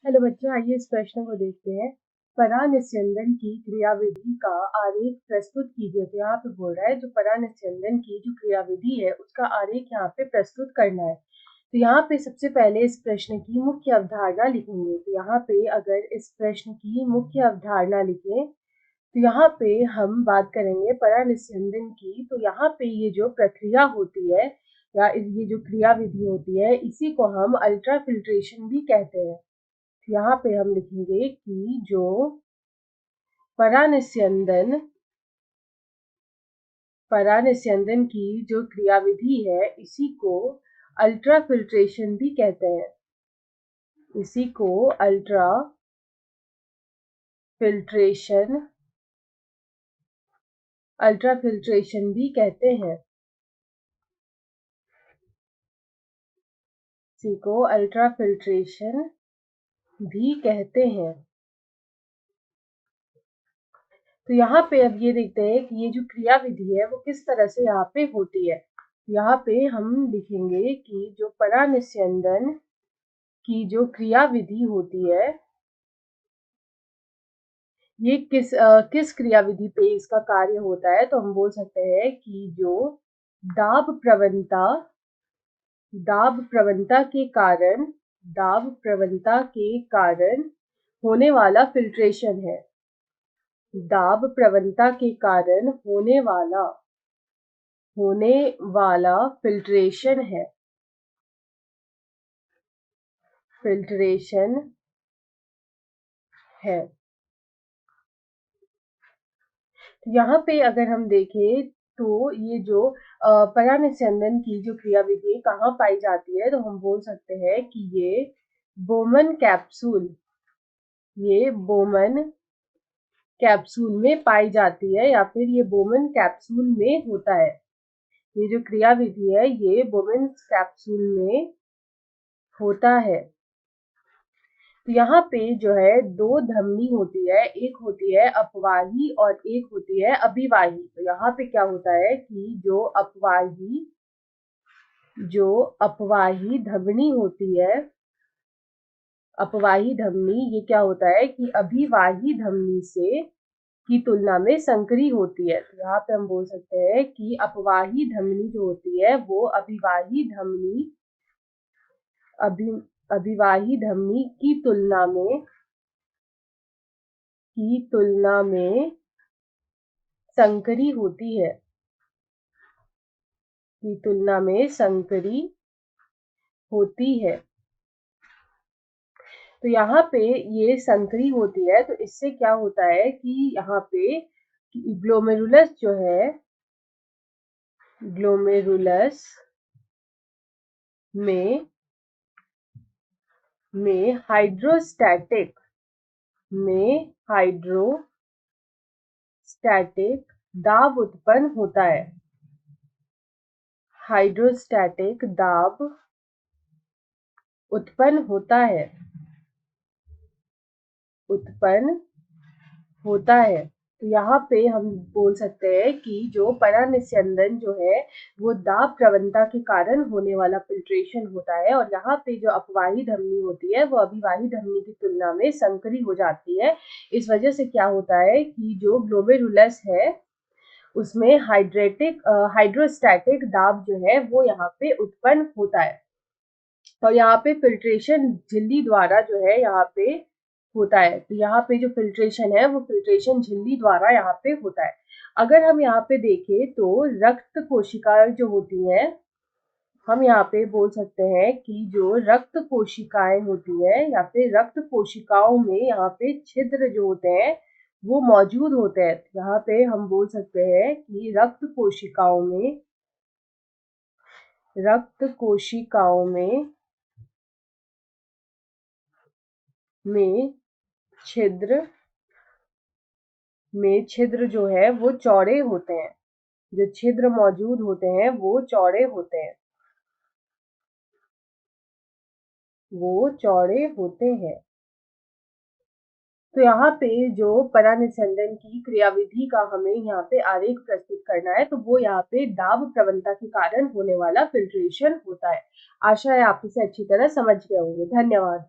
Hello बच्चों, आइए इस प्रश्न को देखते हैं। परानिस्यंदन की क्रियाविधि का आरेख प्रस्तुत कीजिए। तो यहाँ पे बोल रहा है जो परानिस्यंदन की जो क्रियाविधि है उसका आरेख यहाँ पे प्रस्तुत करना है। तो यहाँ पे सबसे पहले इस प्रश्न की मुख्य अवधारणा लिखेंगे। तो यहाँ पे अगर इस प्रश्न की मुख्य अवधारणा लिखें तो यहाँ पे हम बात करेंगे परानिस्यंदन की। तो यहाँ पे ये जो प्रक्रिया होती है या ये जो क्रियाविधि होती है इसी को हम अल्ट्राफिल्ट्रेशन भी कहते हैं। यहाँ पे हम लिखेंगे कि जो परानिस्यंदन की जो क्रियाविधि है इसी को अल्ट्राफिल्ट्रेशन भी कहते हैं। इसी को अल्ट्राफिल्ट्रेशन भी कहते हैं। इसी को अल्ट्राफिल्ट्रेशन भी कहते हैं। तो यहाँ पे अब ये देखते हैं कि ये जो क्रियाविधि है वो किस तरह से यहाँ पे होती है। यहाँ पे हम लिखेंगे कि जो परानिस्यंदन की जो क्रियाविधि होती है ये किस क्रियाविधि पे इसका कार्य होता है। तो हम बोल सकते हैं कि जो दाब प्रवणता के कारण होने वाला फिल्ट्रेशन है। दाब प्रवणता के कारण होने वाला फिल्ट्रेशन है। यहाँ पे अगर हम देखें तो ये जो परानिस्यंदन की जो क्रियाविधि कहाँ पाई जाती है तो हम बोल सकते हैं कि ये बोमन कैप्सूल में पाई जाती है या फिर ये बोमन कैप्सूल में होता है। ये जो क्रियाविधि है ये बोमन कैप्सूल में होता है। तो यहाँ पे जो है दो धमनी होती है, एक होती है अपवाही और एक होती है अभिवाही। तो यहाँ पे क्या होता है कि जो अपवाही धमनी होती है, अपवाही धमनी ये क्या होता है कि अभिवाही धमनी से की तुलना में संकरी होती है। तो यहाँ पे हम बोल सकते हैं कि अपवाही धमनी जो होती है वो अभिवाही धमनी की तुलना में संकरी होती है। तो यहाँ पे ये संकरी होती है तो इससे क्या होता है कि यहाँ पे ग्लोमेरुलस जो है में हाइड्रोस्टैटिक दाब उत्पन्न होता है। हाइड्रोस्टैटिक दाब उत्पन्न होता है। तो यहाँ पे हम बोल सकते हैं कि जो परानिस्यंदन जो है वो दाब प्रवणता के कारण होने वाला फिल्ट्रेशन होता है और यहाँ पे जो अपवाही धमनी होती है वो अभिवाही धमनी की तुलना में संकरी हो जाती है। इस वजह से क्या होता है कि जो ग्लोमेरुलस है उसमें हाइड्रोस्टैटिक दाब जो है वो यहाँ पे उत्पन्न होता है और यहाँ पे फिल्ट्रेशन झिल्ली द्वारा जो है यहाँ पे होता है। तो यहाँ पे जो फिल्ट्रेशन है वो फिल्ट्रेशन झिल्ली द्वारा यहाँ पे होता है। अगर हम यहाँ पे देखें तो रक्त कोशिकाएं जो होती हैं, हम यहाँ पे बोल सकते हैं कि जो रक्त कोशिकाएं होती है या फिर रक्त कोशिकाओं में यहाँ पे छिद्र जो होते हैं वो मौजूद होते हैं। यहाँ पे हम बोल सकते हैं कि रक्त कोशिकाओं में छिद्र जो है वो चौड़े होते हैं। जो छिद्र मौजूद होते हैं वो चौड़े होते हैं। तो यहाँ पे जो परानिस्यंदन की क्रियाविधि का हमें यहाँ पे आरेख प्रस्तुत करना है तो वो यहाँ पे दाब प्रवणता के कारण होने वाला फिल्ट्रेशन होता है। आशा है आप इसे अच्छी तरह समझ गए होंगे। धन्यवाद।